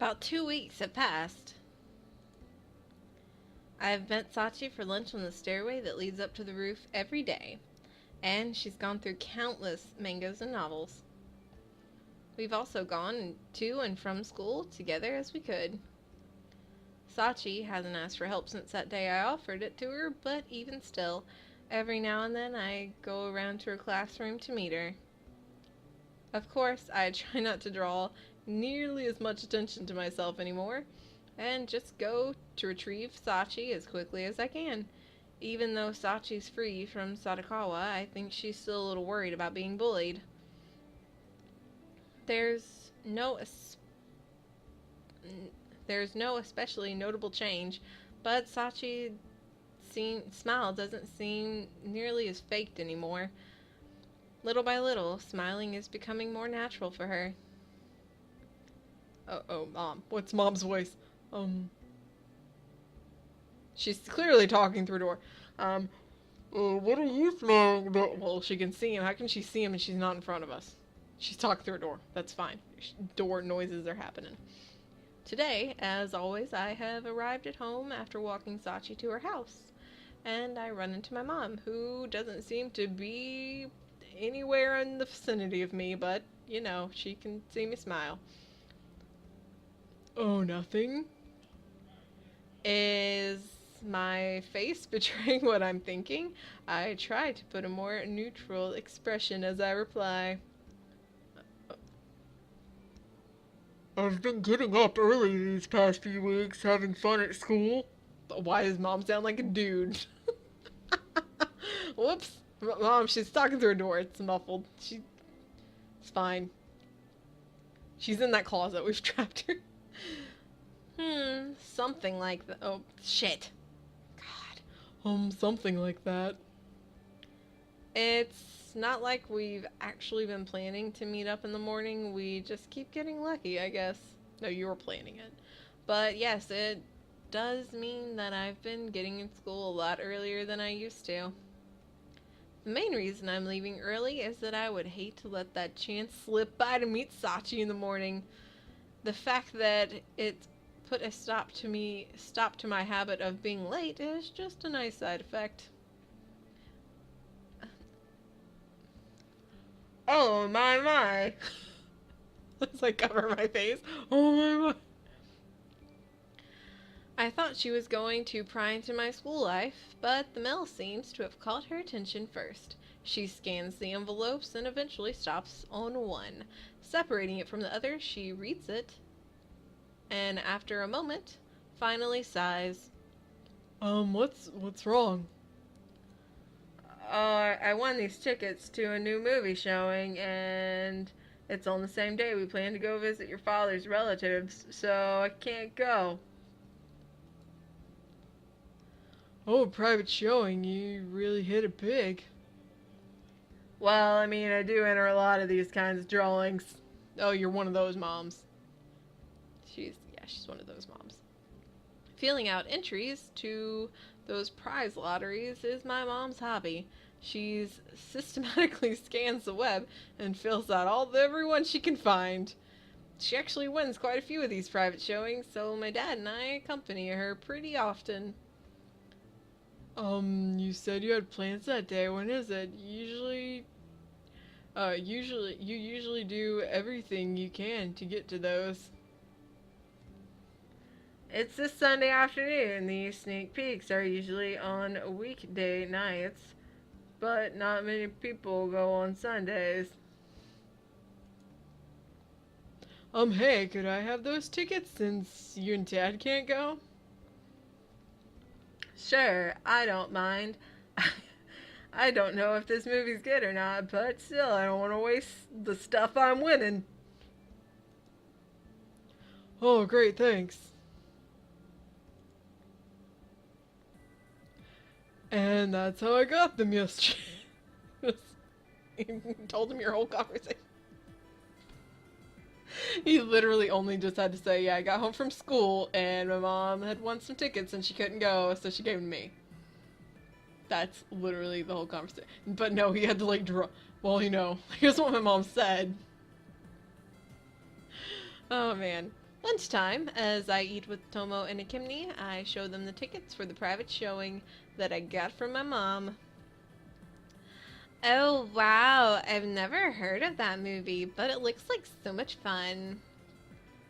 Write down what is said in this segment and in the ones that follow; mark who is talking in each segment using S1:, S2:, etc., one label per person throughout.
S1: About 2 weeks have passed. I've met Sachi for lunch on the stairway that leads up to the roof every day, and she's gone through countless mangas and novels. We've also gone to and from school together as we could. Sachi hasn't asked for help since that day I offered it to her, but even still, every now and then I go around to her classroom to meet her. Of course, I try not to draw nearly as much attention to myself anymore, and just go to retrieve Sachi as quickly as I can. Even though Sachi's free from Sadakawa, I think she's still a little worried about being bullied. There's no there's no especially notable change, but Sachi's smile doesn't seem nearly as faked anymore. Little by little, smiling is becoming more natural for her. Oh, Mom. What's Mom's voice? She's clearly talking through a door. What are you smelling about? Well, she can see him. How can she see him and she's not in front of us? She's talking through a door. That's fine. Door noises are happening. Today, as always, I have arrived at home after walking Sachi to her house. And I run into my mom, who doesn't seem to be anywhere in the vicinity of me, but, you know, she can see me smile. Oh, nothing? Is my face betraying what I'm thinking? I try to put a more neutral expression as I reply. I've been getting up early these past few weeks, having fun at school. Why does Mom sound like a dude? Whoops. Mom, she's talking through a door. It's muffled. It's fine. She's in that closet. We've trapped her. Something like that. Oh, shit. God. Something like that. It's not like we've actually been planning to meet up in the morning. We just keep getting lucky, I guess. No, you were planning it. But yes, it does mean that I've been getting in school a lot earlier than I used to. The main reason I'm leaving early is that I would hate to let that chance slip by to meet Sachi in the morning. The fact that it's put a stop to my habit of being late is just a nice side effect. Oh my. As I cover my face. Oh my. I thought she was going to pry into my school life, but the mail seems to have caught her attention first. She scans the envelopes and eventually stops on one. Separating it from the other, she reads it, and after a moment, finally sighs. What's wrong? I won these tickets to a new movie showing, and it's on the same day we plan to go visit your father's relatives, so I can't go. Oh, private showing. You really hit it big. Well, I mean, I do enter a lot of these kinds of drawings. Oh, you're one of those moms. She's one of those moms. Filling out entries to those prize lotteries is my mom's hobby. She's systematically scans the web and fills out everyone she can find. She actually wins quite a few of these private showings, so my dad and I accompany her pretty often. You said you had plans that day. When is it? You usually do everything you can to get to those. It's this Sunday afternoon. These sneak peeks are usually on weekday nights, but not many people go on Sundays. Hey, could I have those tickets since you and Dad can't go? Sure, I don't mind. I don't know if this movie's good or not, but still, I don't want to waste the stuff I'm winning. Oh, great, thanks. And that's how I got them yesterday. You told him your whole conversation. He literally only just had to say, yeah, I got home from school and my mom had won some tickets and she couldn't go, so she gave them to me. That's literally the whole conversation. But no, he had to like draw. Well, here's what my mom said. Oh man. Lunchtime, as I eat with Tomo and Akimni, I show them the tickets for the private showing that I got from my mom. Oh wow, I've never heard of that movie, but it looks like so much fun.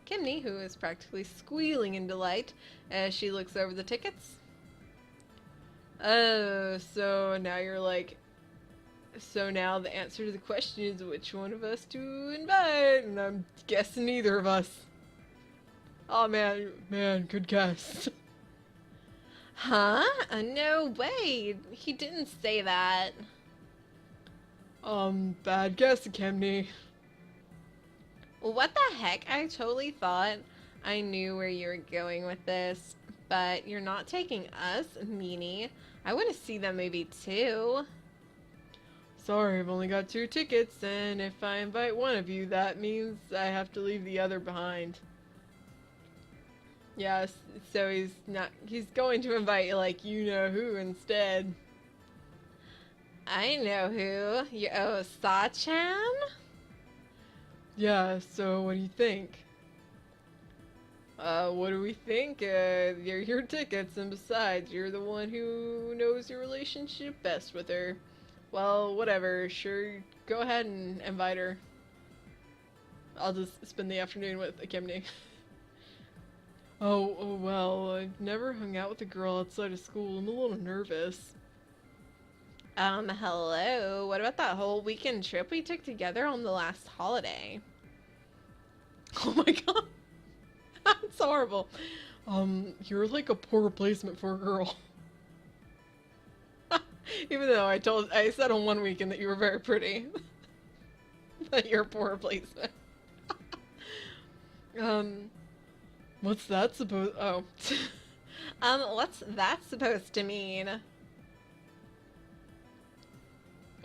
S1: Kimni, who is practically squealing in delight as she looks over the tickets. Oh, so now you're like, so now the answer to the question is which one of us to invite, and I'm guessing neither of us. Oh man, good guess. Huh? No way. He didn't say that. Bad guess, Kemney. What the heck? I totally thought I knew where you were going with this, but you're not taking us, meanie. I want to see that movie too. Sorry, I've only got 2 tickets, and if I invite one of you, that means I have to leave the other behind. Yes, so he's going to invite, like, you know who instead. I know who. Sa-chan? Yeah, so what do you think? What do we think? They're your tickets, and besides, you're the one who knows your relationship best with her. Well, whatever, sure, go ahead and invite her. I'll just spend the afternoon with Akimni. Oh, well, I've never hung out with a girl outside of school. I'm a little nervous. Hello. What about that whole weekend trip we took together on the last holiday? Oh my god. That's horrible. You're like a poor replacement for a girl. Even though I said on one weekend that you were very pretty. That you're a poor replacement. What's that supposed? Oh. What's that supposed to mean?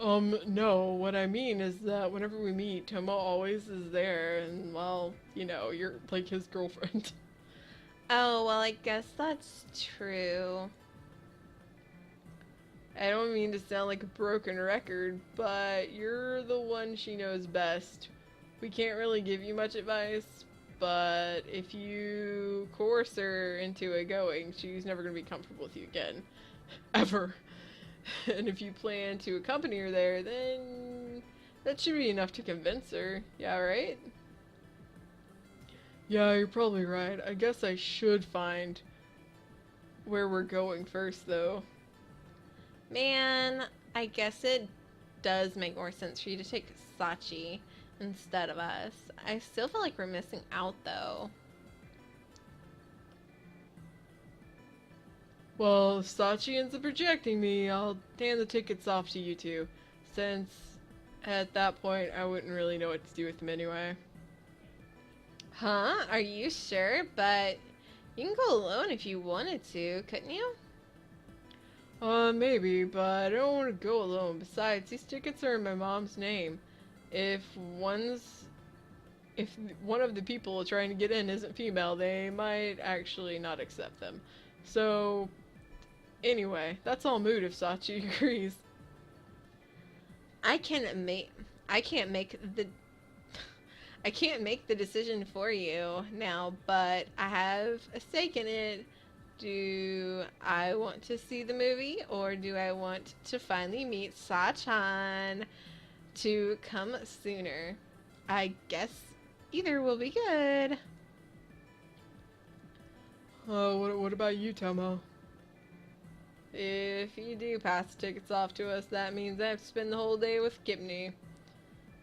S1: No, what I mean is that whenever we meet, Tomo always is there, and well, you know, you're like his girlfriend. Oh, well, I guess that's true. I don't mean to sound like a broken record, but you're the one she knows best. We can't really give you much advice, but if you coerce her into it going, she's never going to be comfortable with you again. Ever. And if you plan to accompany her there, then that should be enough to convince her. Yeah, right? Yeah, you're probably right. I guess I should find where we're going first, though. Man, I guess it does make more sense for you to take Sachi instead of us. I still feel like we're missing out, though. Well, if Sachi ends up rejecting me, I'll hand the tickets off to you two, since at that point I wouldn't really know what to do with them anyway. Huh? Are you sure? But you can go alone if you wanted to, couldn't you? Maybe, but I don't want to go alone. Besides, these tickets are in my mom's name. If if one of the people trying to get in isn't female, they might actually not accept them. So, anyway, that's all moot if Sachi agrees. I can't make I can't make the I can't make the decision for you now, but I have a stake in it. Do I want to see the movie, or do I want to finally meet Sa-chan to come sooner? I guess either will be good. What about you, Tomo? If you do pass the tickets off to us, that means I have to spend the whole day with Kipney.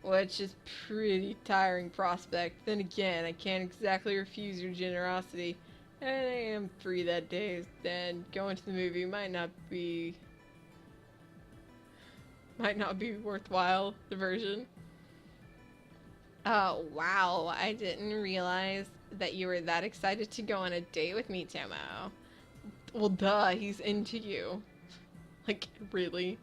S1: Which is pretty tiring prospect. Then again, I can't exactly refuse your generosity. And I am free that day, then going to the movie might not be worthwhile diversion. Oh wow, I didn't realize that you were that excited to go on a date with me, Tomo. Well duh, he's into you. Like, really?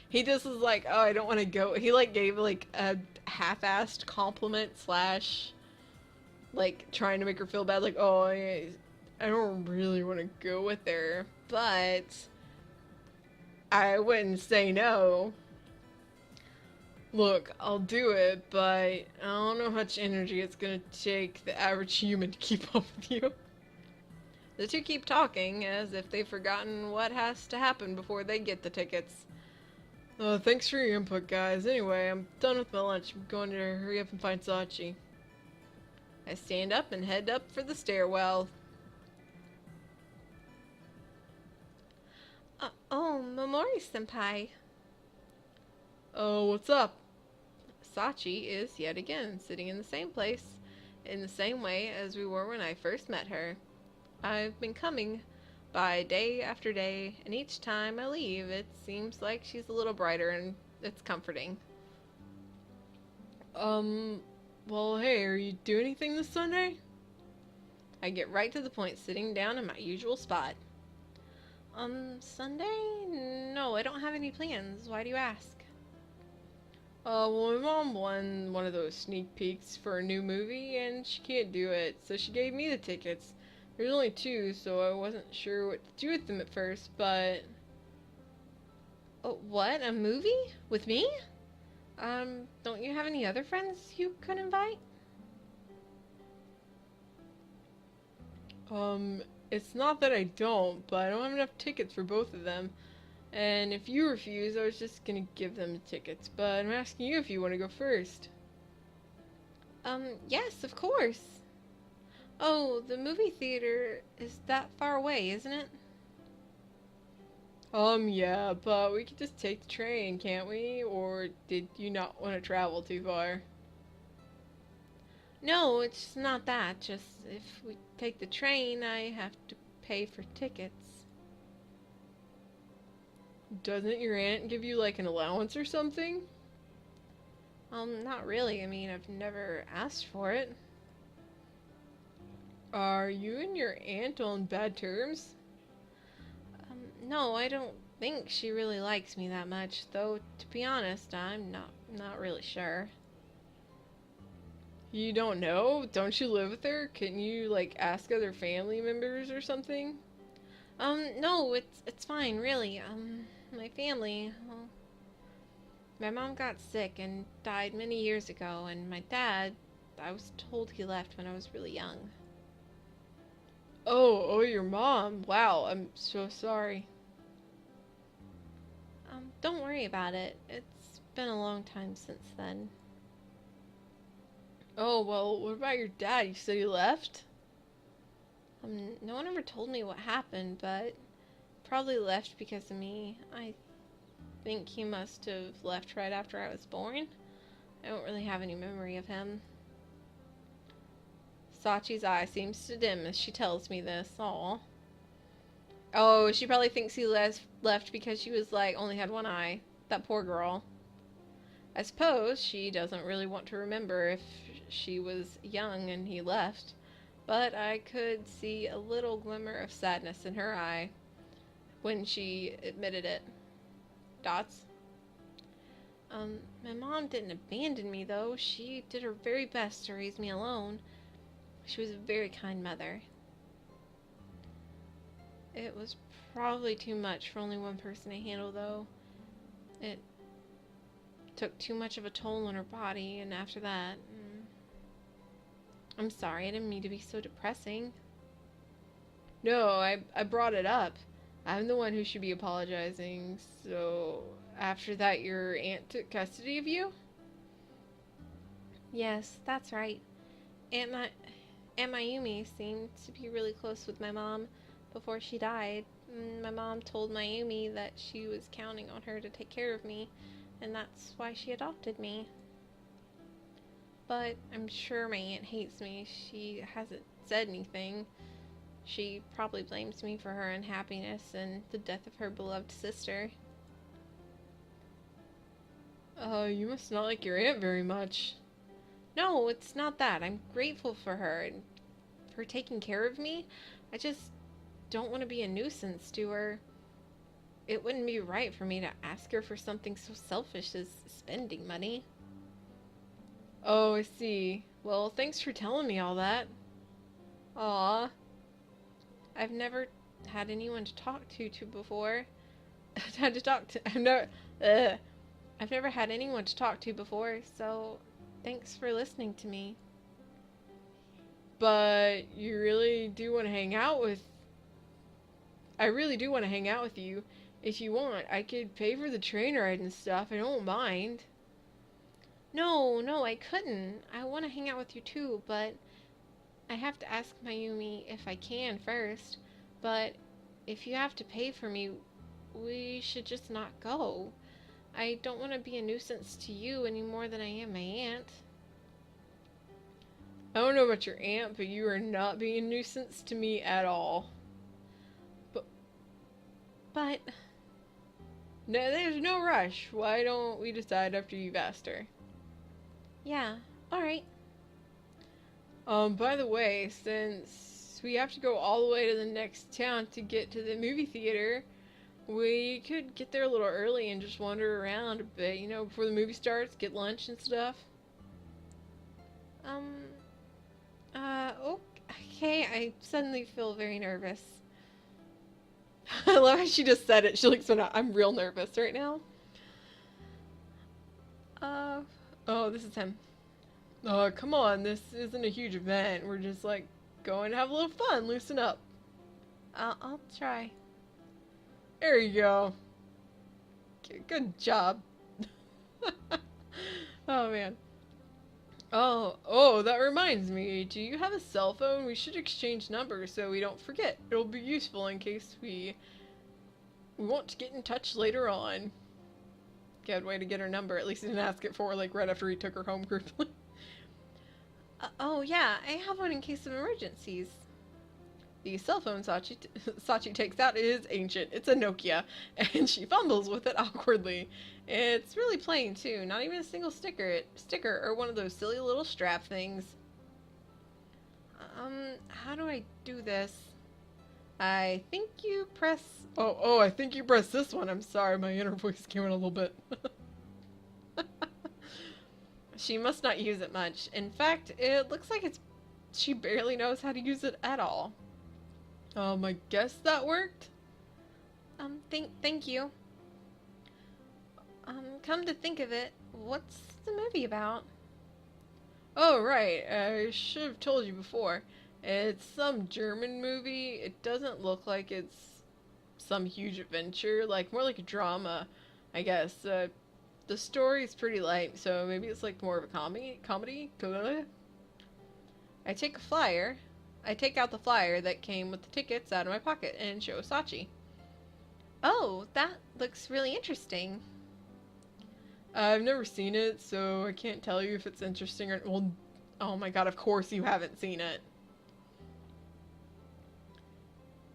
S1: He just was like, oh, I don't want to go. He like gave like a half-assed compliment slash like trying to make her feel bad, like, oh, I don't really want to go with her, but I wouldn't say no.
S2: Look, I'll do it, but I don't know how much energy it's gonna take the average human to keep up with you.
S1: The two keep talking as if they've forgotten what has to happen before they get the tickets.
S2: Thanks for your input, guys. Anyway, I'm done with my lunch. I'm going to hurry up and find Sachi.
S1: I stand up and head up for the stairwell. Oh, Momori-senpai.
S2: Oh, what's up?
S1: Sachi is yet again sitting in the same place, in the same way as we were when I first met her. I've been coming by day after day, and each time I leave, it seems like she's a little brighter, and it's comforting.
S2: Well, hey, are you doing anything this Sunday?
S1: I get right to the point, sitting down in my usual spot. Sunday? No, I don't have any plans. Why do you ask?
S2: Well, my mom won one of those sneak peeks for a new movie, and she can't do it, so she gave me the tickets. There's only two, so I wasn't sure what to do with them at first, but...
S1: Oh, what? A movie? With me? Don't you have any other friends you could invite?
S2: It's not that I don't, but I don't have enough tickets for both of them. And if you refuse, I was just gonna give them the tickets, but I'm asking you if you want to go first.
S1: Yes, of course. Oh, the movie theater is that far away, isn't it?
S2: Yeah, but we could just take the train, can't we? Or did you not want to travel too far?
S1: No, it's not that. Just if we take the train, I have to pay for tickets.
S2: Doesn't your aunt give you like an allowance or something?
S1: Not really. I mean, I've never asked for it.
S2: Are you and your aunt on bad terms?
S1: No, I don't think she really likes me that much, though to be honest, I'm not really sure.
S2: You don't know? Don't you live with her? Can you like ask other family members or something?
S1: No, it's fine, really. My family, well, my mom got sick and died many years ago, and my dad, I was told he left when I was really young.
S2: Oh, your mom. Wow, I'm so sorry.
S1: Don't worry about it. It's been a long time since then.
S2: Oh, well, what about your dad? You said he left?
S1: No one ever told me what happened, but probably left because of me. I think he must have left right after I was born. I don't really have any memory of him. Sachi's eye seems to dim as she tells me this. Aw. Oh, she probably thinks he left because she was like, only had one eye. That poor girl. I suppose she doesn't really want to remember if she was young and he left, but I could see a little glimmer of sadness in her eye when she admitted it. Dots? My mom didn't abandon me though. She did her very best to raise me alone. She was a very kind mother. It was probably too much for only one person to handle though. It took too much of a toll on her body, and after that, I'm sorry, I didn't mean to be so depressing.
S2: No, I brought it up. I'm the one who should be apologizing. So, after that, your aunt took custody of you?
S1: Yes, that's right. Aunt, Ma- Aunt Mayumi seemed to be really close with my mom before she died. My mom told Mayumi that she was counting on her to take care of me, and that's why she adopted me. But I'm sure my aunt hates me. She hasn't said anything. She probably blames me for her unhappiness and the death of her beloved sister.
S2: You must not like your aunt very much.
S1: No, it's not that. I'm grateful for her and for taking care of me. I just don't want to be a nuisance to her. It wouldn't be right for me to ask her for something so selfish as spending money.
S2: Oh, I see. Well, thanks for telling me all that. Aw.
S1: I've never had anyone to talk to before. Had to talk to. I've never. Ugh. I've never had anyone to talk to before, so thanks for listening to me.
S2: But you really do want to hang out with. I really do want to hang out with you. If you want, I could pay for the train ride and stuff. I don't mind.
S1: No, no, I couldn't. I want to hang out with you too, but I have to ask Mayumi if I can first. But if you have to pay for me, we should just not go. I don't want to be a nuisance to you any more than I am my aunt.
S2: I don't know about your aunt, but you are not being a nuisance to me at all.
S1: But
S2: No, there's no rush. Why don't we decide after you've asked her?
S1: yeah, alright.
S2: By the way, since we have to go all the way to the next town to get to the movie theater, we could get there a little early and just wander around a bit, before the movie starts, get lunch and stuff.
S1: Okay, I suddenly feel very nervous.
S2: I love how she just said it. She looks so now. I'm real nervous right now. Oh, this is him. Oh, come on. This isn't a huge event. We're just like going to have a little fun. Loosen up.
S1: I'll try.
S2: There you go. Good job. Oh, man. Oh, that reminds me. Do you have a cell phone? We should exchange numbers so we don't forget. It'll be useful in case we want to get in touch later on. Good way to get her number. At least he didn't ask it for her, like, right after he took her home crudely.
S1: Oh, yeah, I have one in case of emergencies.
S2: The cell phone Sachi takes out is ancient. It's a Nokia, and she fumbles with it awkwardly. It's really plain, too. Not even a single sticker or one of those silly little strap things.
S1: How do I do this? I think you press...
S2: Oh, I think you pressed this one. I'm sorry, my inner voice came in a little bit.
S1: She must not use it much. In fact, it looks like she barely knows how to use it at all.
S2: I guess that worked.
S1: Thank you. Come to think of it, what's the movie about?
S2: Oh, right. I should have told you before. It's some German movie. It doesn't look like it's some huge adventure, like more like a drama, I guess. The story's pretty light, so maybe it's like more of a comedy. I take out the flyer that came with the tickets out of my pocket and show Sachi.
S1: Oh, that looks really interesting.
S2: I've never seen it, so I can't tell you if it's interesting or... Well, oh my god, of course you haven't seen it.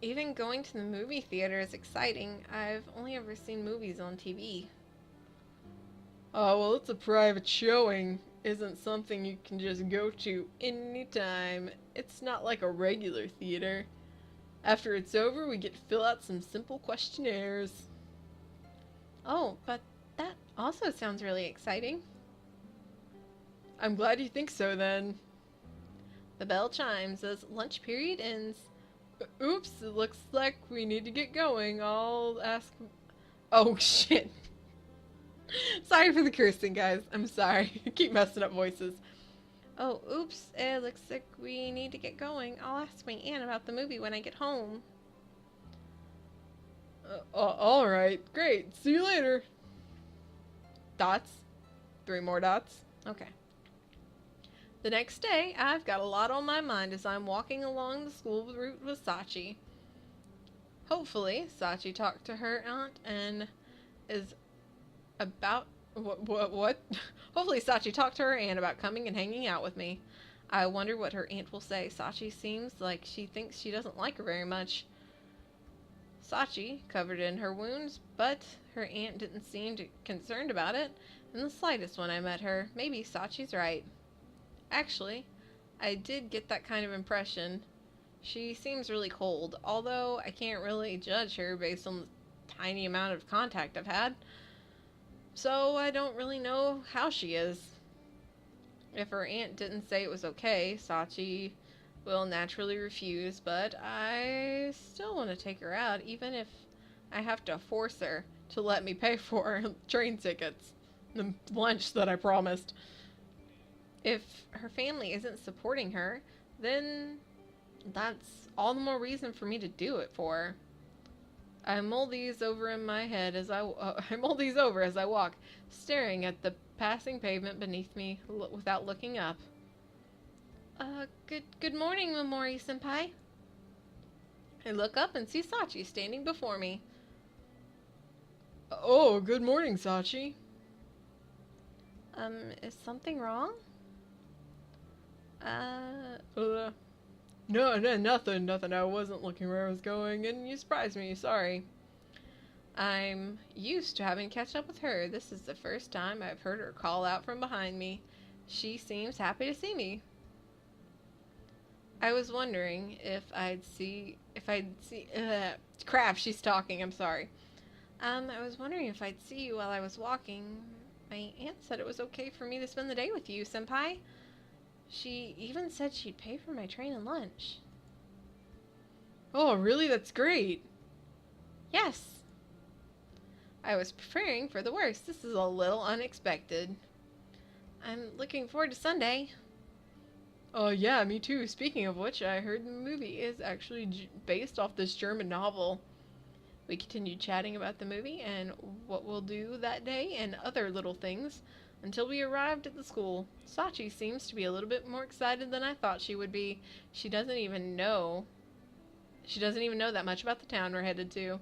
S1: Even going to the movie theater is exciting. I've only ever seen movies on TV.
S2: Oh, well, it's a private showing. Isn't something you can just go to anytime. It's not like a regular theater. After it's over, we get to fill out some simple questionnaires.
S1: Oh, but that also sounds really exciting.
S2: I'm glad you think so, then.
S1: The bell chimes as lunch period ends.
S2: Oops, it looks like we need to get going. I'll ask... Oh, shit. Sorry for the cursing, guys. I'm sorry. I keep messing up voices.
S1: Oh, oops, it looks like we need to get going. I'll ask my aunt about the movie when I get home.
S2: Alright, great. See you later. Dots. 3 more dots.
S1: Okay. The next day, I've got a lot on my mind as I'm walking along the school route with Sachi. Hopefully, Sachi talked to her aunt and is about... What? Hopefully, Sachi talked to her aunt about coming and hanging out with me. I wonder what her aunt will say. Sachi seems like she thinks she doesn't like her very much. Sachi covered in her wounds, but her aunt didn't seem concerned about it in the slightest when I met her. Maybe Sachi's right. Actually, I did get that kind of impression. She seems really cold, although I can't really judge her based on the tiny amount of contact I've had. So I don't really know how she is. If her aunt didn't say it was okay, Sachi will naturally refuse, but I still want to take her out, even if I have to force her to let me pay for her train tickets.
S2: the lunch that I promised.
S1: If her family isn't supporting her, then that's all the more reason for me to do it for her. I mull these over in my head as I mull these over as I walk, staring at the passing pavement beneath me without looking up. Good morning, Momori Senpai. I look up and see Sachi standing before me.
S2: Oh, good morning, Sachi.
S1: Is something wrong?
S2: No, nothing. I wasn't looking where I was going, and you surprised me. Sorry.
S1: I'm used to having to catch up with her. This is the first time I've heard her call out from behind me. She seems happy to see me. I was wondering if I'd see, crap, she's talking, I'm sorry. I was wondering if I'd see you while I was walking. My aunt said it was okay for me to spend the day with you, Senpai. She even said she'd pay for my train and lunch.
S2: Oh, really? That's great.
S1: Yes. I was preparing for the worst. This is a little unexpected. I'm looking forward to Sunday.
S2: Yeah, me too. Speaking of which, I heard the movie is actually based off this German novel.
S1: We continued chatting about the movie and what we'll do that day and other little things until we arrived at the school. Sachi seems to be a little bit more excited than I thought she would be. She doesn't even know that much about the town we're headed to.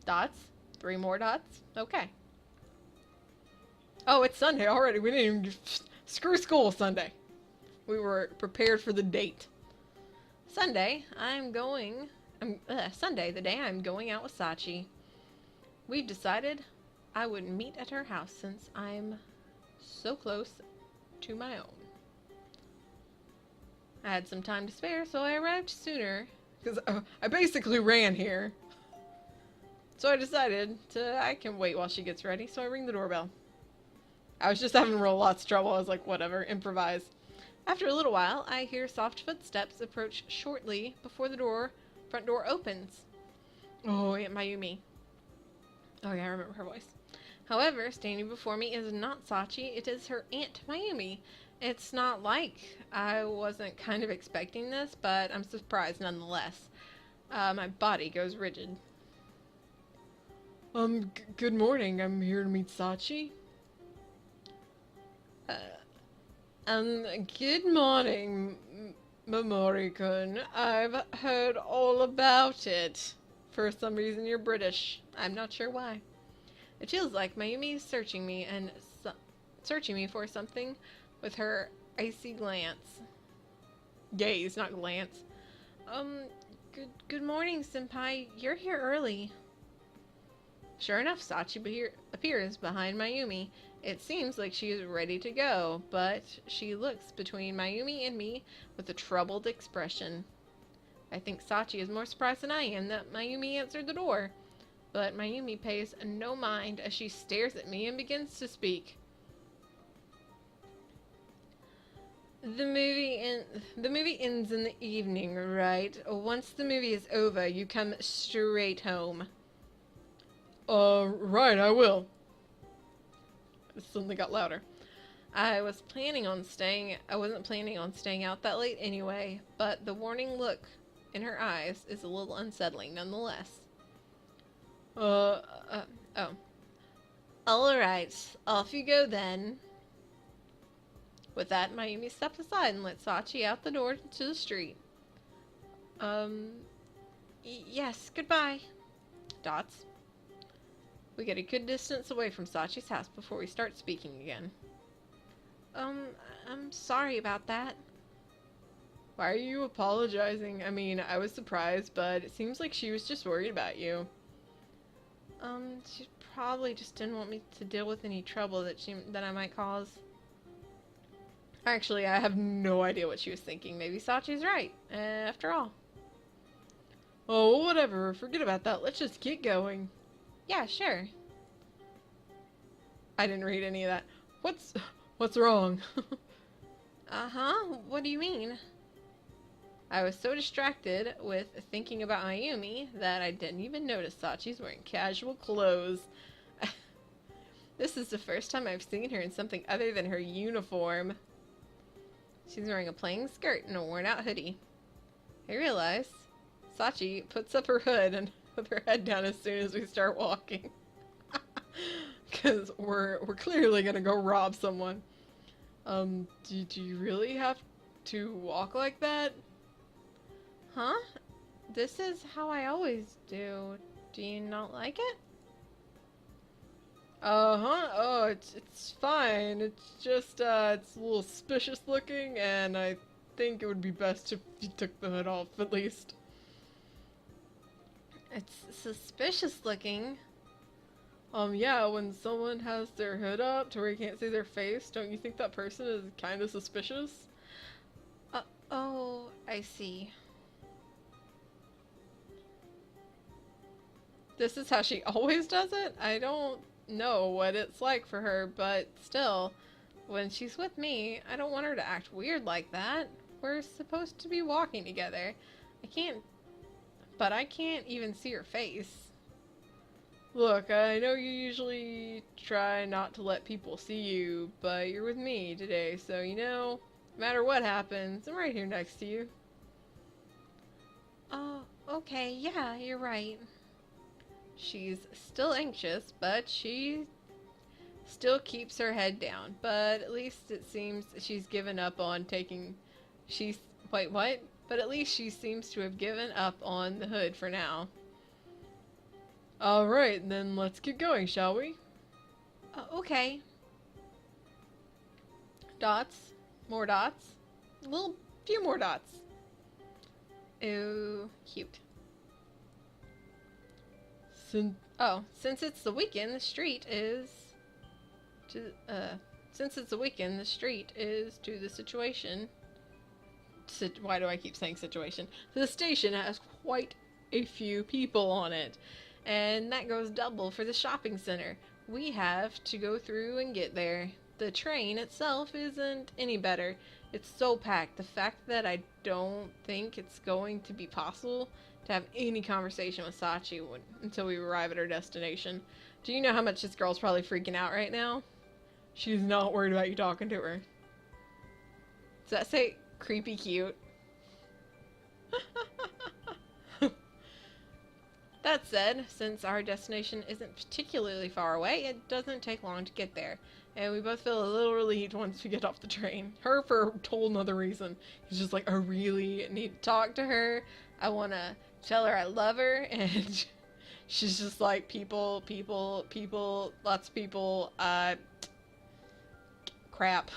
S1: Dots? 3 more dots? Okay.
S2: Oh, it's Sunday already. We didn't even... Screw school Sunday. We were prepared for the date.
S1: Sunday, Sunday, the day I'm going out with Sachi. We've decided I would meet at her house since I'm so close to my own. I had some time to spare, so I arrived sooner.
S2: Because I basically ran here. So I decided I can wait while she gets ready, so I ring the doorbell. I was just having lots of trouble. I was like, whatever, improvise.
S1: After a little while, I hear soft footsteps approach shortly before the front door opens. Oh, Aunt Mayumi. Oh yeah, I remember her voice. However, standing before me is not Sachi, it is her Aunt Mayumi. It's not like I wasn't kind of expecting this, but I'm surprised nonetheless. My body goes rigid.
S2: Good morning. I'm here to meet Sachi. Good morning, Momori-kun. I've heard all about it. For some reason, you're British.
S1: I'm not sure why. It feels like Mayumi is searching me for something with her icy glance.
S2: Gaze, not glance.
S1: Good morning, Senpai. You're here early. Sure enough, Sachi appears behind Mayumi. It seems like she is ready to go, but she looks between Mayumi and me with a troubled expression. I think Sachi is more surprised than I am that Mayumi answered the door, but Mayumi pays no mind as she stares at me and begins to speak. The movie ends in the evening, right? Once the movie is over, you come straight home.
S2: Right, I will. It suddenly got louder.
S1: I wasn't planning on staying out that late anyway, but the warning look in her eyes is a little unsettling nonetheless.
S2: Oh.
S1: Alright, off you go then. With that, Mayumi steps aside and lets Sachi out the door to the street. Yes, goodbye. Dots. We get a good distance away from Sachi's house before we start speaking again. I'm sorry about that.
S2: Why are you apologizing? I mean, I was surprised, but it seems like she was just worried about you.
S1: She probably just didn't want me to deal with any trouble that I might cause.
S2: Actually, I have no idea what she was thinking.
S1: Maybe Sachi's right, after all.
S2: Oh, whatever. Forget about that. Let's just get going.
S1: Yeah, sure.
S2: I didn't read any of that. What's wrong?
S1: Uh-huh. What do you mean? I was so distracted with thinking about Mayumi that I didn't even notice Sachi's wearing casual clothes. This is the first time I've seen her in something other than her uniform. She's wearing a plain skirt and a worn-out hoodie. I realize Sachi puts up her hood and with her head down as soon as we start walking. Because we're clearly gonna go rob someone. Do you really have to walk like that? Huh? This is how I always do. Do you not like it? Uh-huh. Oh, it's fine. It's just, it's a little suspicious looking, and I think it would be best if you took the hood off, at least. It's suspicious looking? Yeah, when someone has their hood up to where you can't see their face, don't you think that person is kind of suspicious? Oh, I see. This is how she always does it? I don't know what it's like for her, but still, when she's with me, I don't want her to act weird like that. We're supposed to be walking together. I can't even see her face. Look, I know you usually try not to let people see you, but you're with me today, so you know, no matter what happens, I'm right here next to you. Oh, okay, yeah, you're right. She's still anxious, but she still keeps her head down. But at least it seems she's given up on taking... Wait, what? But at least she seems to have given up on the hood for now. Alright, then let's get going, shall we? Okay. Dots. More dots. Few more dots. Ooh, cute. Since it's the weekend, the street is to the situation. Why do I keep saying situation? The station has quite a few people on it, and that goes double for the shopping center. We have to go through and get there. The train itself isn't any better. It's so packed. The fact that I don't think it's going to be possible to have any conversation with Sachi until we arrive at our destination. Do you know how much this girl's probably freaking out right now? She's not worried about you talking to her. Does that say creepy cute? That said, since our destination isn't particularly far away, it doesn't take long to get there. And we both feel a little relieved once we get off the train. Her for a total another reason. He's just like, I really need to talk to her. I want to tell her I love her. And she's just like, people, lots of people, crap.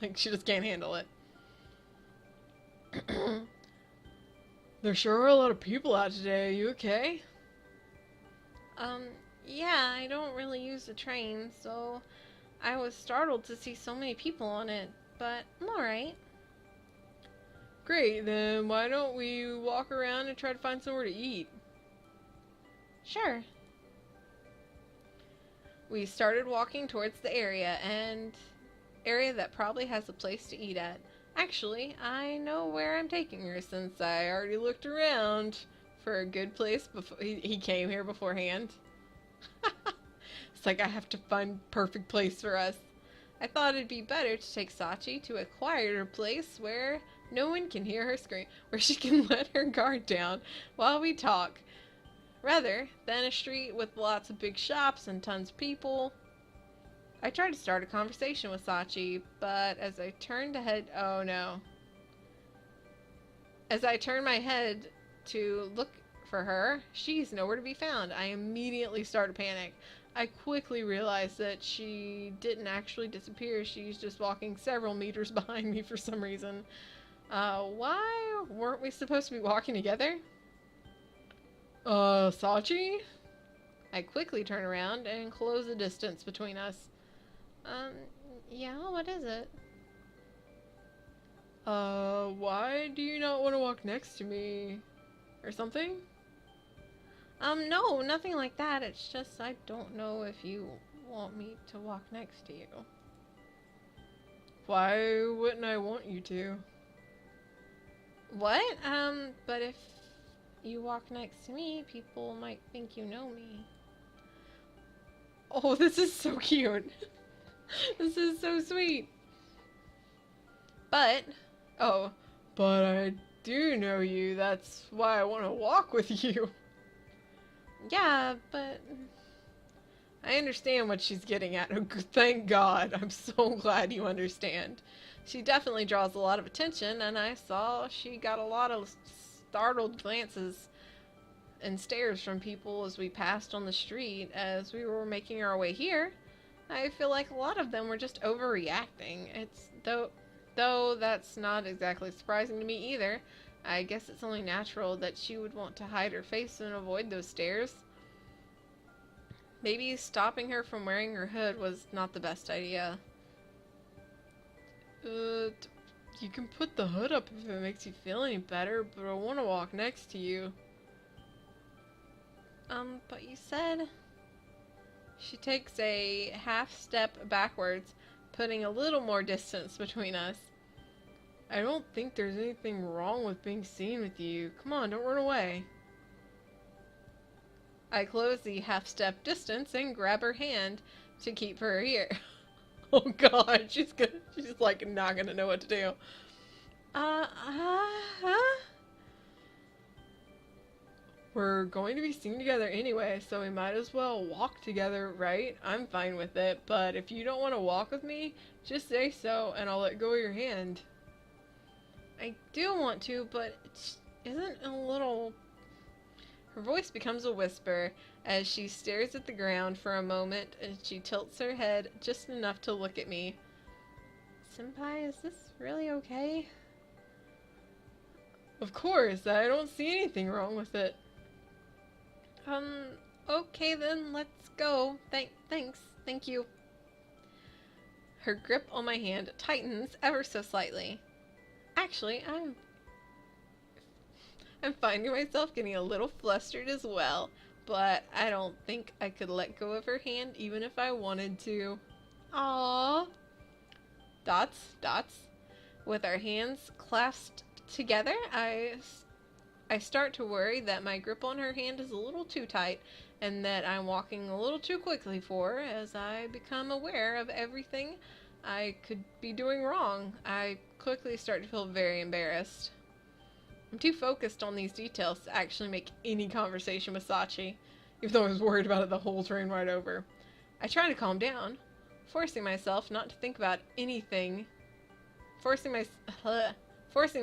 S1: Like, she just can't handle it. There sure are a lot of people out today. Are you okay? Yeah, I don't really use the train, so I was startled to see so many people on it, but I'm alright. Great, then why don't we walk around and try to find somewhere to eat? Sure. We started walking towards the area that probably has a place to eat at. Actually, I know where I'm taking her since I already looked around for a good place before he came here beforehand. It's like I have to find perfect place for us. I thought it'd be better to take Sachi to a quieter place where no one can hear her scream, where she can let her guard down while we talk, rather than a street with lots of big shops and tons of people. I tried to start a conversation with Sachi, but as I turned my head to look for her, she's nowhere to be found. I immediately started to panic. I quickly realized that she didn't actually disappear. She's just walking several meters behind me for some reason. Why weren't we supposed to be walking together? Sachi? I quickly turn around and close the distance between us. Yeah, what is it? Why do you not want to walk next to me? Or something? No, nothing like that. It's just I don't know if you want me to walk next to you. Why wouldn't I want you to? What? But if you walk next to me, people might think you know me.
S2: Oh, this is so cute. This is so sweet.
S1: But,
S2: Oh, but I do know you. That's why I want to walk with you.
S1: yeah, but
S2: I understand what she's getting at. Thank God. I'm so glad you understand.
S1: she definitely draws a lot of attention, and I saw she got a lot of startled glances and stares from people as we passed on the street as we were making our way here. I feel like a lot of them were just overreacting. It's though that's not exactly surprising to me either. I guess it's only natural that she would want to hide her face and avoid those stares. Maybe stopping her from wearing her hood was not the best idea.
S2: You can put the hood up if it makes you feel any better, but I want to walk next to you.
S1: But you said... She takes a half step backwards, putting a little more distance between us.
S2: I don't think there's anything wrong with being seen with you. Come on, don't run away.
S1: I close the half step distance and grab her hand to keep her here.
S2: Oh God, she's like not gonna know what to do. We're going to be seen together anyway, so we might as well walk together, right? I'm fine with it, but if you don't want to walk with me, just say so and I'll let go of your hand.
S1: I do want to, but it isn't a little... Her voice becomes a whisper as she stares at the ground for a moment and she tilts her head just enough to look at me. Senpai, is this really okay?
S2: Of course, I don't see anything wrong with it.
S1: Okay then, let's go. Thanks. Thank you. Her grip on my hand tightens ever so slightly. Actually, I'm finding myself getting a little flustered as well, but I don't think I could let go of her hand even if I wanted to. Aww. Dots. With our hands clasped together, I start to worry that my grip on her hand is a little too tight and that I'm walking a little too quickly for her as I become aware of everything I could be doing wrong. I quickly start to feel very embarrassed. I'm too focused on these details to actually make any conversation with Sachi, even though I was worried about it the whole train ride over. I try to calm down, forcing myself not to think about anything. Forcing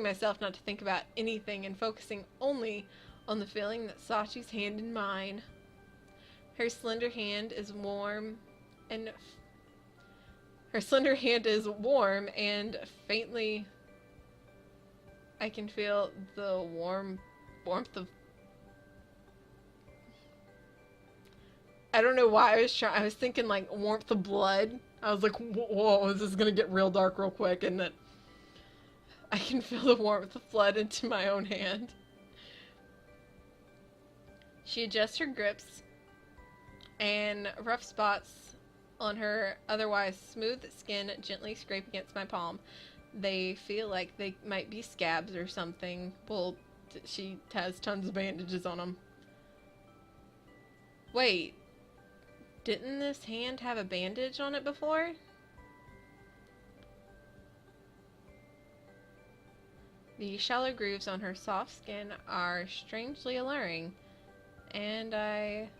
S1: myself not to think about anything and focusing only on the feeling that Sachi's hand in mine. Her slender hand is warm and faintly I can feel the warmth of... I don't know why I was thinking like warmth of blood. I was like, whoa, this is gonna get real dark real quick, and that I can feel the warmth of blood into my own hand. She adjusts her grips, and rough spots on her otherwise smooth skin gently scrape against my palm. They feel like they might be scabs or something. Well, she has tons of bandages on them. Wait, didn't this hand have a bandage on it before? The shallow grooves on her soft skin are strangely alluring, and I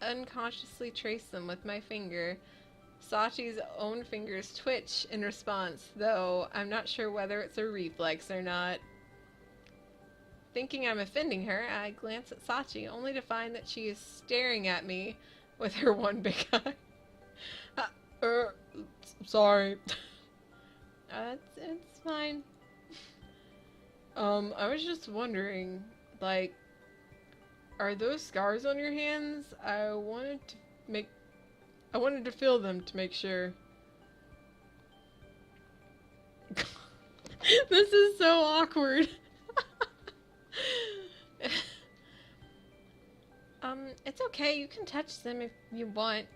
S1: unconsciously trace them with my finger. Sachi's own fingers twitch in response, though I'm not sure whether it's a reflex or not. Thinking I'm offending her, I glance at Sachi, only to find that she is staring at me with her one big eye.
S2: Sorry.
S1: It's fine.
S2: I was just wondering, like, are those scars on your hands? I wanted to feel them to make sure. This is so awkward.
S1: It's okay. You can touch them if you want.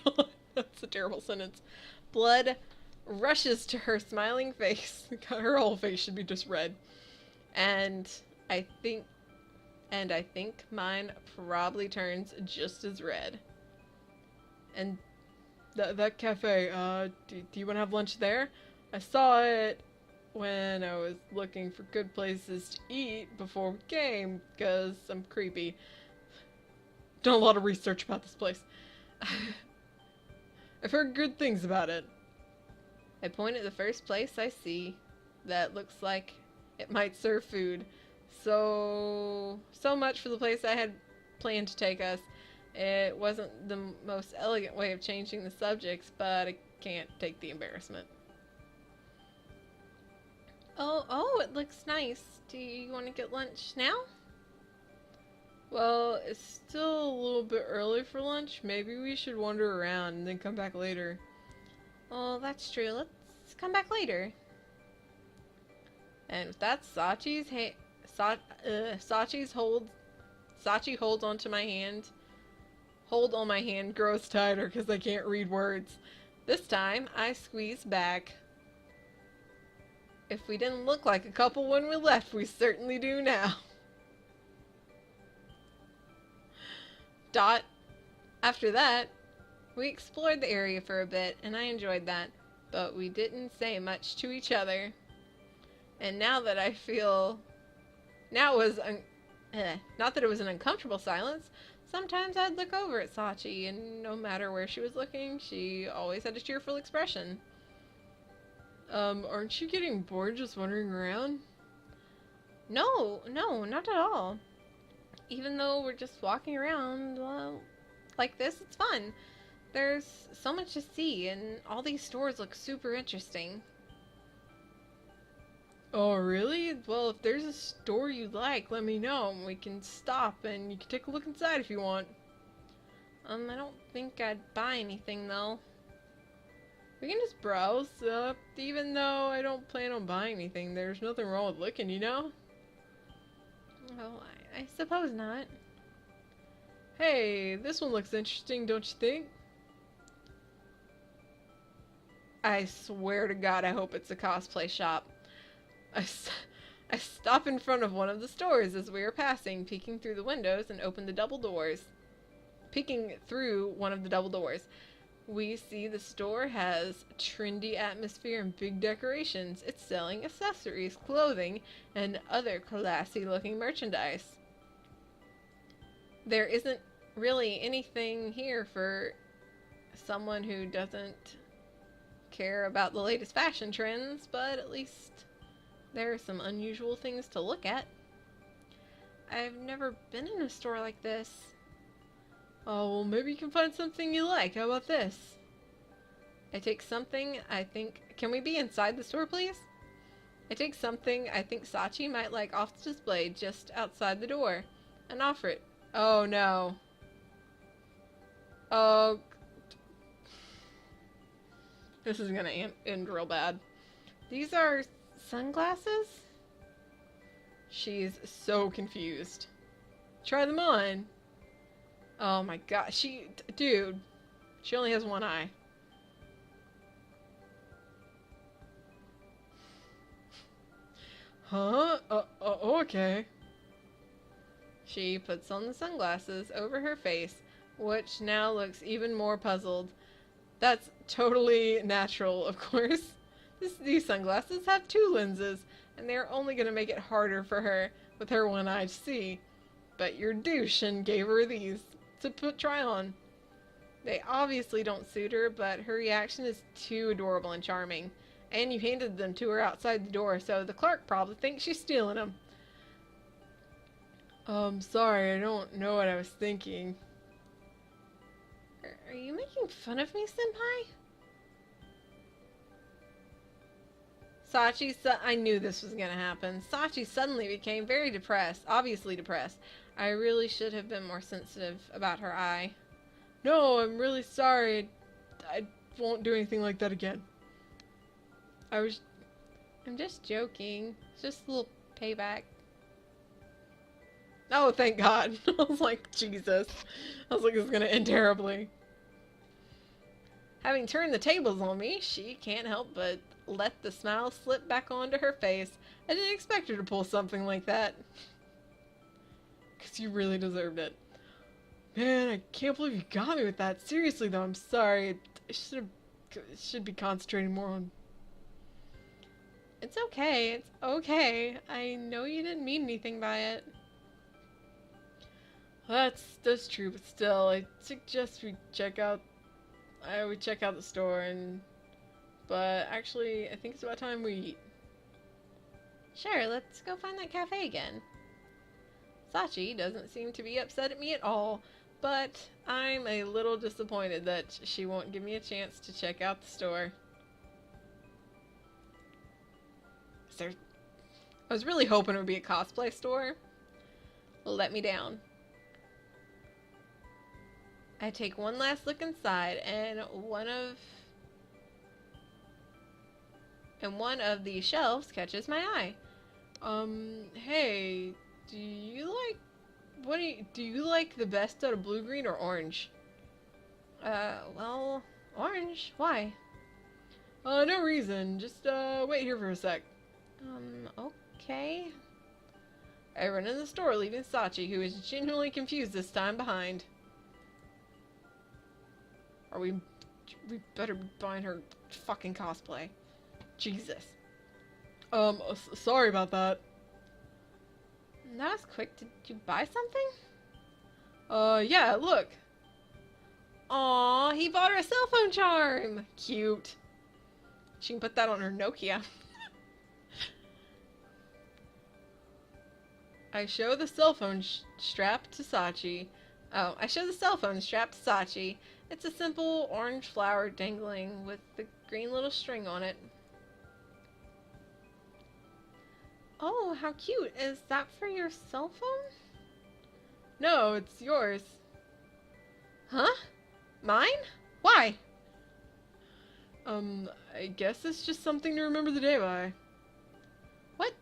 S2: God, that's a terrible sentence. Blood rushes to her smiling face. God, her whole face should be just red. And I think mine probably turns just as red. And that cafe, do you want to have lunch there? I saw it when I was looking for good places to eat before we came, because I'm creepy. Done a lot of research about this place. I've heard good things about it.
S1: I point at the first place I see that looks like it might serve food. So much for the place I had planned to take us. It wasn't the most elegant way of changing the subjects, but I can't take the embarrassment. Oh, it looks nice. Do you want to get lunch now?
S2: Well, it's still a little bit early for lunch. Maybe we should wander around and then come back later.
S1: Oh, that's true. Let's come back later. And with that, Sachi holds onto my hand. Hold on my hand grows tighter because I can't read words. This time, I squeeze back. If we didn't look like a couple when we left, we certainly do now. After that, we explored the area for a bit, and I enjoyed that, but we didn't say much to each other. And now that I feel... Now it was... not that it was an uncomfortable silence. Sometimes I'd look over at Sachi, and no matter where she was looking, she always had a cheerful expression.
S2: Aren't you getting bored just wandering around?
S1: No, not at all. Even though we're just walking around, like this, it's fun. There's so much to see, and all these stores look super interesting.
S2: Oh, really? Well, if there's a store you like, let me know, and we can stop, and you can take a look inside if you want.
S1: I don't think I'd buy anything, though.
S2: We can just browse, even though I don't plan on buying anything. There's nothing wrong with looking, you know?
S1: Oh, I suppose not.
S2: Hey, this one looks interesting, don't you think?
S1: I swear to God, I hope it's a cosplay shop. I stop in front of one of the stores as we are passing, peeking through the windows and open the double doors. Peeking through one of the double doors, we see the store has a trendy atmosphere and big decorations. It's selling accessories, clothing, and other classy-looking merchandise. There isn't really anything here for someone who doesn't care about the latest fashion trends, but at least there are some unusual things to look at. I've never been in a store like this.
S2: Oh, well, maybe you can find something you like. How about this?
S1: I take something I think... Can we be inside the store, please? I take something I think Sachi might like off the display just outside the door and offer it.
S2: Oh, no. Oh. This is gonna end real bad.
S1: These are sunglasses?
S2: She's so confused. Try them on. Oh my god, dude, she only has one eye. Huh? Okay.
S1: She puts on the sunglasses over her face, which now looks even more puzzled. That's totally natural, of course. These sunglasses have two lenses, and they're only going to make it harder for her with her one eye to see. But your douche and gave her these to try on. They obviously don't suit her, but her reaction is too adorable and charming. And you handed them to her outside the door, so the clerk probably thinks she's stealing them.
S2: Sorry, I don't know what I was thinking.
S1: Are you making fun of me, Senpai? I knew this was gonna happen. Sachi suddenly became very depressed, obviously depressed. I really should have been more sensitive about her eye.
S2: No, I'm really sorry. I won't do anything like that again.
S1: I'm just joking. It's just a little payback.
S2: Oh, thank God. I was like, Jesus. I was like, this is gonna end terribly.
S1: Having turned the tables on me, she can't help but let the smile slip back onto her face. I didn't expect her to pull something like that.
S2: Because you really deserved it. Man, I can't believe you got me with that. Seriously though, I'm sorry. I should be concentrating more on.
S1: It's okay. It's okay. I know you didn't mean anything by it.
S2: That's true, but still, I suggest we check out. I would check out the store and. But actually, I think it's about time we eat.
S1: Sure, let's go find that cafe again. Sachi doesn't seem to be upset at me at all, but I'm a little disappointed that she won't give me a chance to check out the store. I was really hoping it would be a cosplay store. Let me down. I take one last look inside, and one of the shelves catches my eye.
S2: Hey, do you like the best out of blue, green, or orange?
S1: Well, orange. Why?
S2: No reason. Just, wait here for a sec.
S1: Okay.
S2: I run in the store, leaving Sachi, who is genuinely confused this time, behind. We better be buying her fucking cosplay. Jesus. Sorry about that.
S1: That was quick. Did you buy something?
S2: Yeah, look.
S1: Aw, he bought her a cell phone charm.
S2: Cute.
S1: She can put that on her Nokia.
S2: I show the cell phone strap to Sachi.
S1: I show the cell phone strapped to Sachi. It's a simple orange flower dangling with the green little string on it. Oh, how cute. Is that for your cell phone?
S2: No, it's yours.
S1: Huh? Mine? Why?
S2: I guess it's just something to remember the day by.
S1: What?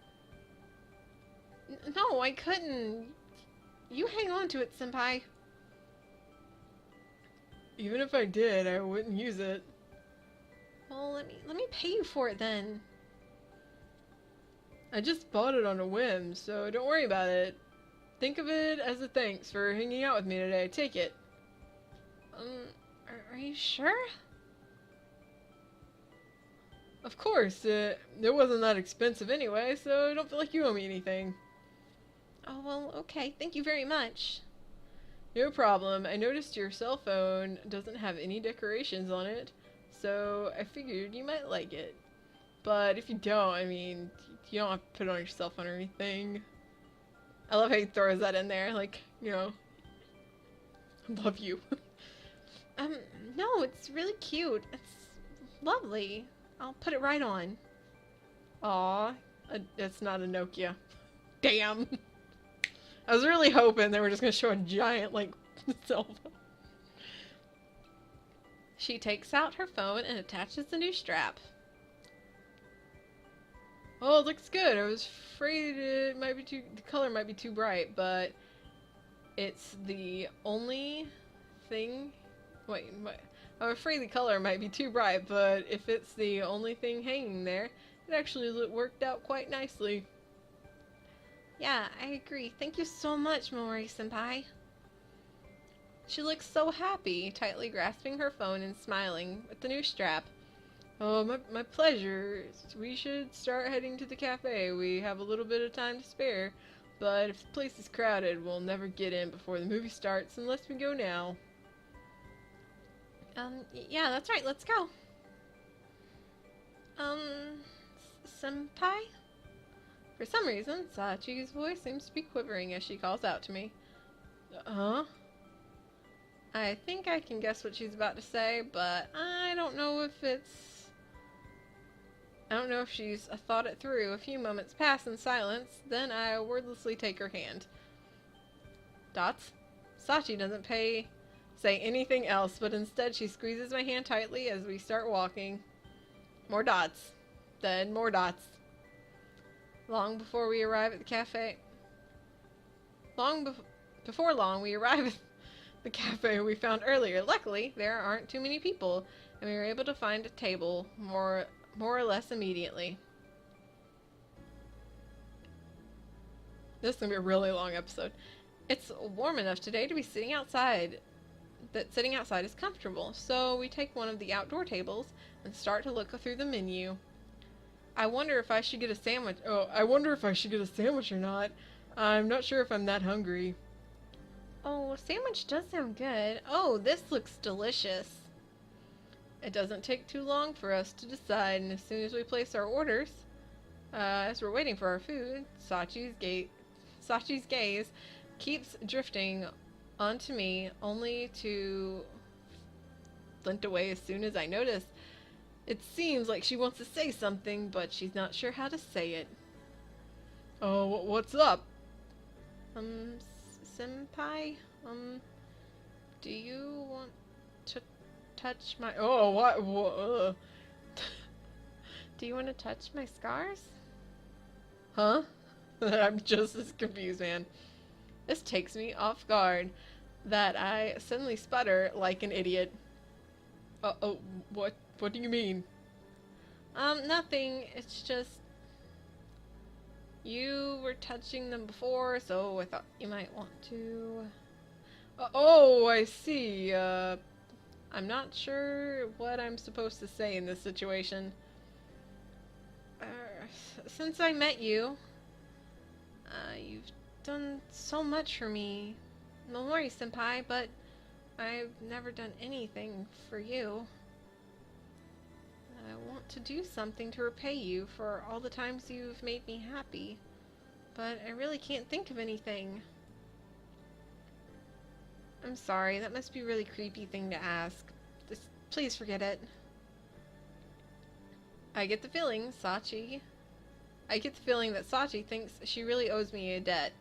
S1: No, I couldn't. You hang on to it, Senpai.
S2: Even if I did, I wouldn't use it.
S1: Well, let me pay you for it then.
S2: I just bought it on a whim, so don't worry about it. Think of it as a thanks for hanging out with me today. Take it.
S1: Are you sure?
S2: Of course, it wasn't that expensive anyway, so don't feel like you owe me anything.
S1: Oh, well, okay. Thank you very much.
S2: No problem. I noticed your cell phone doesn't have any decorations on it, so I figured you might like it. But if you don't, I mean, you don't have to put it on your cell phone or anything. I love how he throws that in there, like, you know, I love you.
S1: No, it's really cute. It's lovely. I'll put it right on.
S2: Aw, it's not a Nokia. Damn. I was really hoping they were just gonna show a giant, like, cell phone.
S1: She takes out her phone and attaches the new strap.
S2: Oh, it looks good. I was afraid the color might be too bright, but it's the only thing. Wait, I'm afraid the color might be too bright, but if it's the only thing hanging there, it actually worked out quite nicely.
S1: Yeah, I agree. Thank you so much, Momori-senpai. She looks so happy, tightly grasping her phone and smiling with the new strap.
S2: Oh, my pleasure. We should start heading to the cafe. We have a little bit of time to spare, but if the place is crowded, we'll never get in before the movie starts unless we go now.
S1: Yeah, that's right. Let's go. Senpai? For some reason, Sachi's voice seems to be quivering as she calls out to me.
S2: Huh?
S1: I think I can guess what she's about to say, but I don't know if she's thought it through. A few moments pass in silence, then I wordlessly take her hand. Dots? Sachi doesn't say anything else, but instead she squeezes my hand tightly as we start walking. More dots. Then more dots. Long before we arrive at the cafe... Before long, we arrive at the cafe we found earlier. Luckily, there aren't too many people, and we were able to find a table more or less immediately. This is going to be a really long episode. It's warm enough today to be sitting outside, that sitting outside is comfortable, so we take one of the outdoor tables and start to look through the menu. I wonder if I should get a sandwich.
S2: Oh, I wonder if I should get a sandwich or not. I'm not sure if I'm that hungry.
S1: Oh, a sandwich does sound good. Oh, this looks delicious. It doesn't take too long for us to decide, and as soon as we place our orders, as we're waiting for our food, Sachi's gaze keeps drifting onto me, only to glint away as soon as I notice. It seems like she wants to say something, but she's not sure how to say it.
S2: Oh, what's up?
S1: Senpai? Do you want to touch my...
S2: Oh, what?
S1: Do you want to touch my scars?
S2: Huh? I'm just as confused, man.
S1: This takes me off guard, that I suddenly sputter like an idiot.
S2: Oh, what do you mean?
S1: Nothing. It's just... You were touching them before, so I thought you might want to...
S2: Oh, I see. I'm not sure what I'm supposed to say in this situation.
S1: Since I met you, you've done so much for me. No worries, senpai, but I've never done anything for you. I want to do something to repay you for all the times you've made me happy, but I really can't think of anything. I'm sorry, that must be a really creepy thing to ask. Just please forget it. I get the feeling that Sachi thinks she really owes me a debt.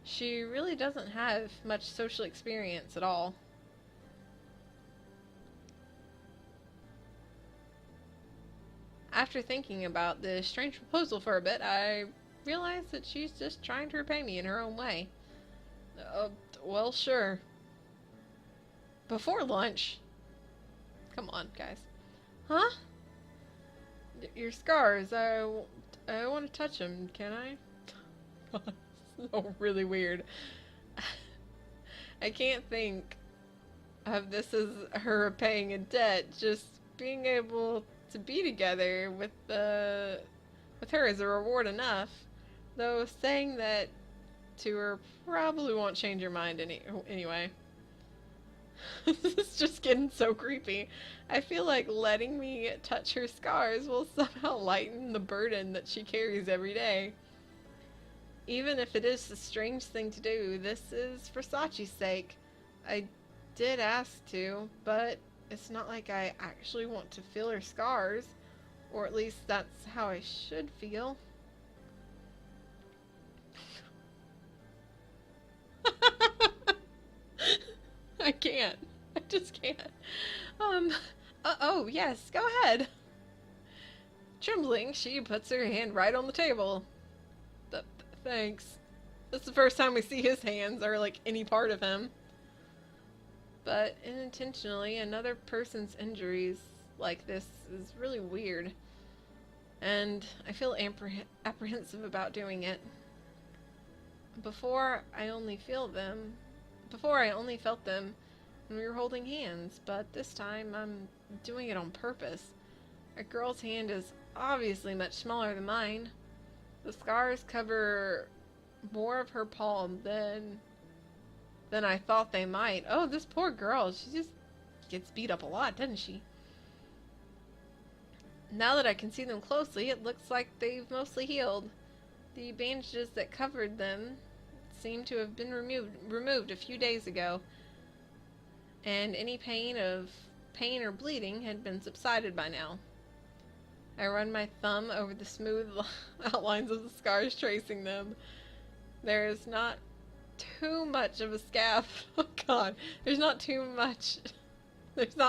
S1: She really doesn't have much social experience at all. After thinking about this strange proposal for a bit, I realize that she's just trying to repay me in her own way.
S2: Well, sure.
S1: Before lunch. Come on, guys. Huh?
S2: Your scars, I want to touch them, can I? So really weird. I can't think of this as her repaying a debt, just being able to be together with her as a reward enough, though saying that to her probably won't change her mind anyway. This is just getting so creepy. I feel like letting me touch her scars will somehow lighten the burden that she carries every day. Even if it is a strange thing to do, this is for Sachi's sake. I did ask to, but it's not like I actually want to feel her scars, or at least that's how I should feel. I can't. I just can't. Oh, yes, go ahead. Trembling, she puts her hand right on the table. Thanks. That's the first time we see his hands, or like any part of him. But unintentionally, another person's injuries like this is really weird. And I feel apprehensive about doing it. Before I only felt them when we were holding hands, but this time I'm doing it on purpose. A girl's hand is obviously much smaller than mine. The scars cover more of her palm than I thought they might. Oh, this poor girl, she just gets beat up a lot, doesn't she? Now that I can see them closely, it looks like they've mostly healed. The bandages that covered them seem to have been removed a few days ago, and any pain or bleeding had been subsided by now. I run my thumb over the smooth outlines of the scars, tracing them. There is not too much of a scab. Oh god, there's not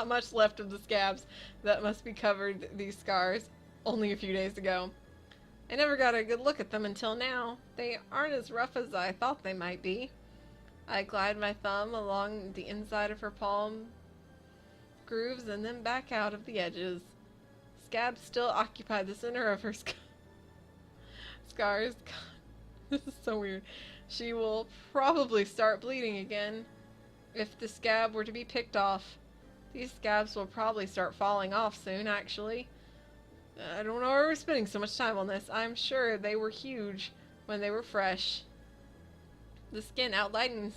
S2: much left of the scabs that must be covered these scars only a few days ago. I never got a good look at them until now. They aren't as rough as I thought they might be. I glide my thumb along the inside of her palm grooves and then back out of the edges. Scabs still occupy the center of her scars. God, this is so weird.
S1: She will probably start bleeding again if the scab were to be picked off. These scabs will probably start falling off soon, actually. I don't know why we're spending so much time on this. I'm sure they were huge when they were fresh. The skin outlining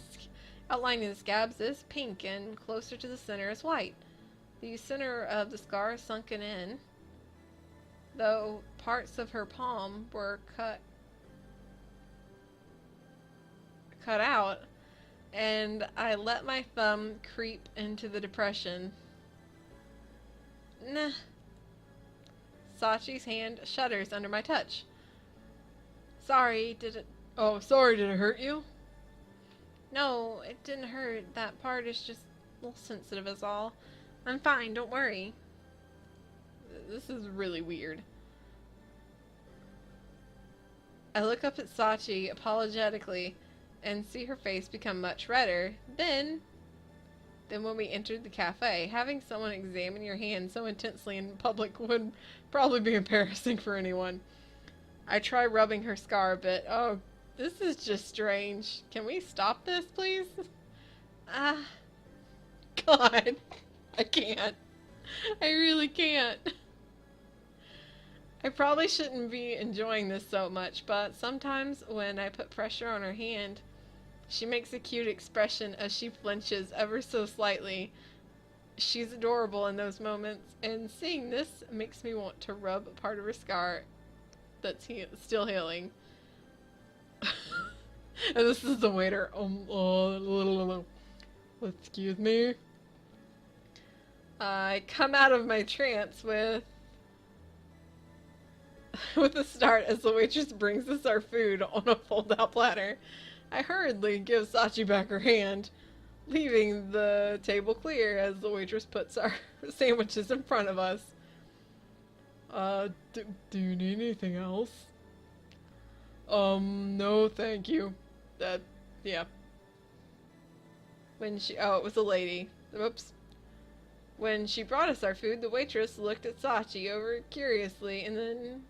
S1: the scabs is pink and closer to the center is white. The center of the scar is sunken in, though parts of her palm were cut out, and I let my thumb creep into the depression. Nah. Sachi's hand shudders under my touch. Sorry, did it...
S2: Oh, sorry, did it hurt you?
S1: No, it didn't hurt. That part is just a little sensitive is all. I'm fine, don't worry.
S2: This is really weird.
S1: I look up at Sachi apologetically and see her face become much redder. Then when we entered the cafe, having someone examine your hand so intensely in public would probably be embarrassing for anyone. I try rubbing her scar a bit. Oh, this is just strange. Can we stop this, please? God. I can't. I really can't. I probably shouldn't be enjoying this so much, but sometimes when I put pressure on her hand, she makes a cute expression as she flinches ever so slightly. She's adorable in those moments, and seeing this makes me want to rub a part of her scar that's still healing. And this is the waiter.
S2: Excuse me.
S1: I come out of my trance with a start as the waitress brings us our food on a fold-out platter. I hurriedly give Sachi back her hand, leaving the table clear as the waitress puts our sandwiches in front of us.
S2: Do you need anything else? No, thank you.
S1: Yeah. It was a lady. Whoops. When she brought us our food, the waitress looked at Sachi over curiously, and then,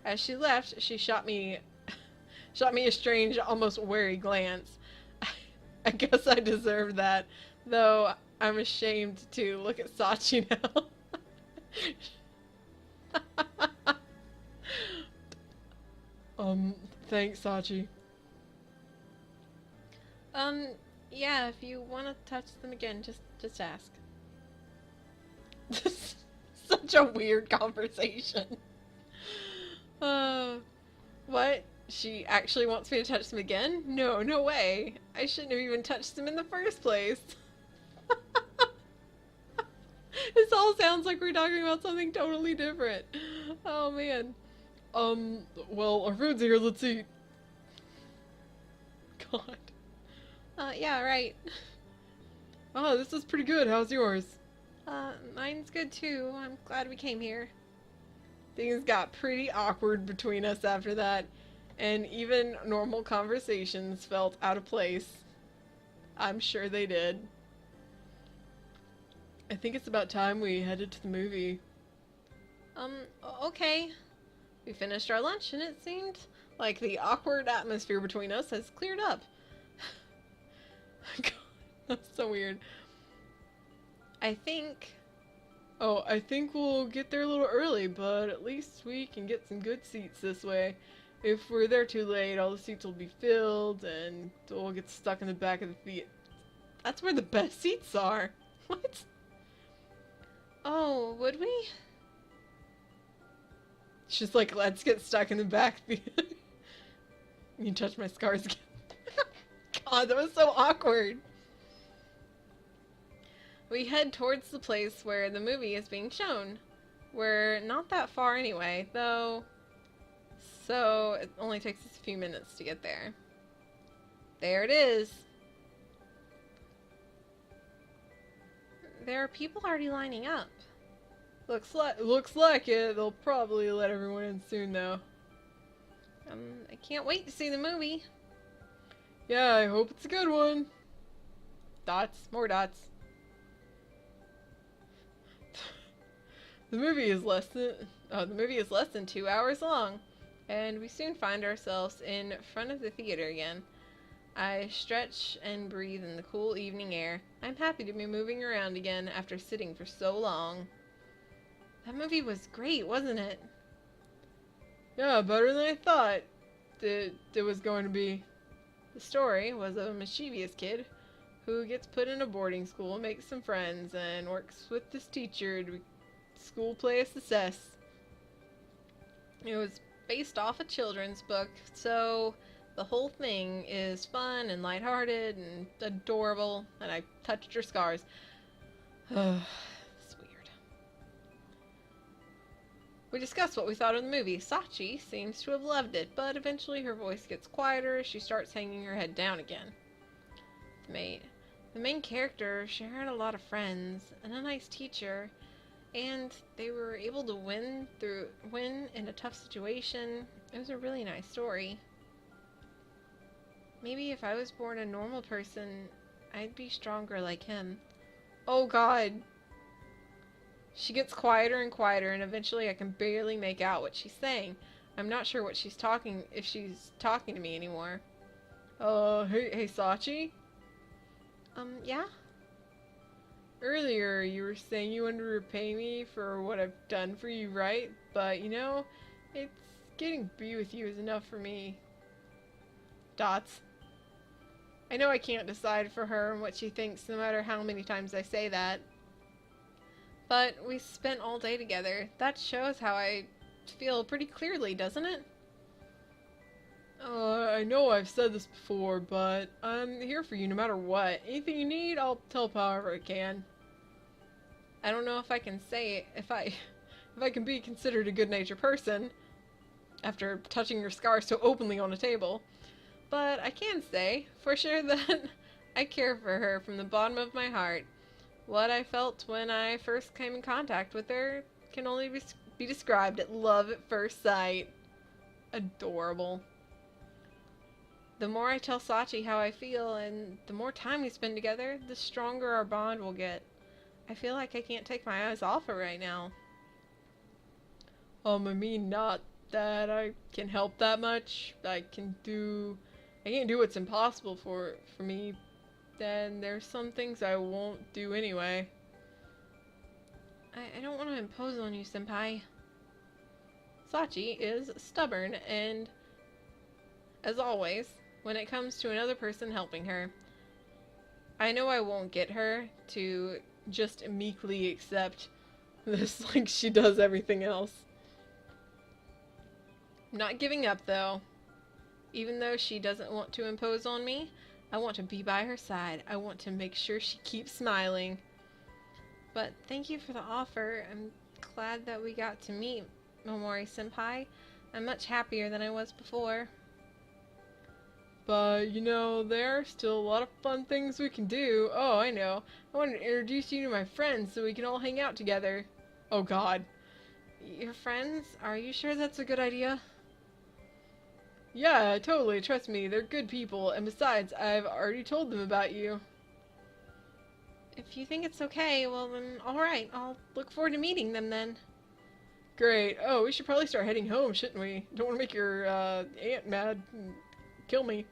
S1: as she left, she shot me a strange, almost wary glance. I guess I deserved that, though I'm ashamed to look at Sachi now.
S2: Thanks, Sachi.
S1: Yeah, if you want to touch them again, just ask. This is such a weird conversation. What? She actually wants me to touch them again? No, no way. I shouldn't have even touched them in the first place. This all sounds like we're talking about something totally different. Oh, man.
S2: Well, our food's here, let's eat.
S1: God. Yeah, right.
S2: Oh, this is pretty good. How's yours?
S1: Mine's good too. I'm glad we came here. Things got pretty awkward between us after that, and even normal conversations felt out of place. I'm sure they did.
S2: I think it's about time we headed to the movie.
S1: Okay. We finished our lunch, and it seemed like the awkward atmosphere between us has cleared up. God, that's so weird. I think
S2: we'll get there a little early, but at least we can get some good seats this way. If we're there too late, all the seats will be filled, and we'll get stuck in the back of the theater.
S1: That's where the best seats are. What? Oh, would we?
S2: She's like, let's get stuck in the back. You touch my scars again.
S1: God, that was so awkward. We head towards the place where the movie is being shown. We're not that far anyway, though, so it only takes us a few minutes to get there. There it is. There are people already lining up.
S2: Looks like it. They'll probably let everyone in soon, though.
S1: I can't wait to see the movie.
S2: Yeah, I hope it's a good one.
S1: Dots, more dots.
S2: The movie is less than
S1: 2 hours long, and we soon find ourselves in front of the theater again. I stretch and breathe in the cool evening air. I'm happy to be moving around again after sitting for so long. That movie was great, wasn't it?
S2: Yeah, better than I thought it was going to be.
S1: The story was of a mischievous kid who gets put in a boarding school, makes some friends, and works with this teacher to school play a success. It was based off a children's book, so the whole thing is fun and lighthearted and adorable, and I touched her scars. It's weird. We discussed what we thought of the movie. Sachi seems to have loved it, but eventually her voice gets quieter as she starts hanging her head down again. The main character, she had a lot of friends and a nice teacher, and they were able to win in a tough situation. It was a really nice story. Maybe if I was born a normal person, I'd be stronger like him.
S2: Oh God. She gets quieter and quieter, and eventually I can barely make out what she's saying. I'm not sure if she's talking to me anymore. Hey Sachi?
S1: Yeah?
S2: Earlier you were saying you wanted to repay me for what I've done for you, right? But, you know, it's getting to be with you is enough for me. Dots. I know I can't decide for her and what she thinks no matter how many times I say that.
S1: But we spent all day together. That shows how I feel pretty clearly, doesn't it?
S2: I know I've said this before, but I'm here for you no matter what. Anything you need, I'll help however I can.
S1: I don't know if I can say if I
S2: can be considered a good-natured person after touching your scar so openly on a table.
S1: But I can say for sure that I care for her from the bottom of my heart. What I felt when I first came in contact with her can only be described as love at first sight.
S2: Adorable.
S1: The more I tell Sachi how I feel and the more time we spend together, the stronger our bond will get. I feel like I can't take my eyes off her right now.
S2: I mean, not that I can help that much. I can't do what's impossible for me. Then there's some things I won't do anyway.
S1: I don't want to impose on you, Senpai. Sachi is stubborn, and as always, when it comes to another person helping her, I know I won't get her to just meekly accept this like she does everything else. I'm not giving up, though. Even though she doesn't want to impose on me, I want to be by her side. I want to make sure she keeps smiling. But thank you for the offer. I'm glad that we got to meet, Momori-senpai. I'm much happier than I was before.
S2: But, you know, there are still a lot of fun things we can do. Oh, I know. I want to introduce you to my friends so we can all hang out together. Oh, God.
S1: Your friends? Are you sure that's a good idea?
S2: Yeah, totally. Trust me, they're good people. And besides, I've already told them about you.
S1: If you think it's okay, well then, alright. I'll look forward to meeting them then.
S2: Great. Oh, we should probably start heading home, shouldn't we? Don't want to make your aunt mad and kill me.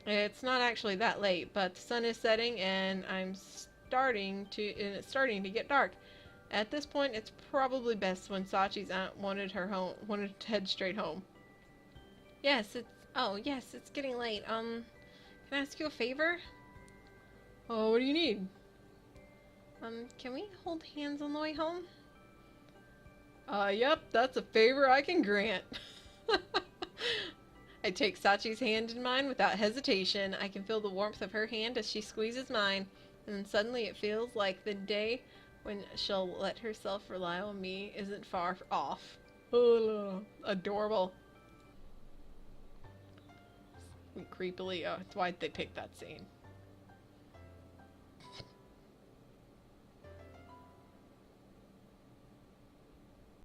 S1: It's not actually that late, but the sun is setting and it's starting to get dark. At this point, it's probably best when Sachi's aunt wanted to head straight home. Yes, it's getting late. Can I ask you a favor?
S2: Oh, what do you need?
S1: Can we hold hands on the way home?
S2: Yep, that's a favor I can grant.
S1: I take Sachi's hand in mine without hesitation. I can feel the warmth of her hand as she squeezes mine, and then suddenly it feels like the day when she'll let herself rely on me isn't far off.
S2: Oh, adorable. Creepily, that's why they picked that scene.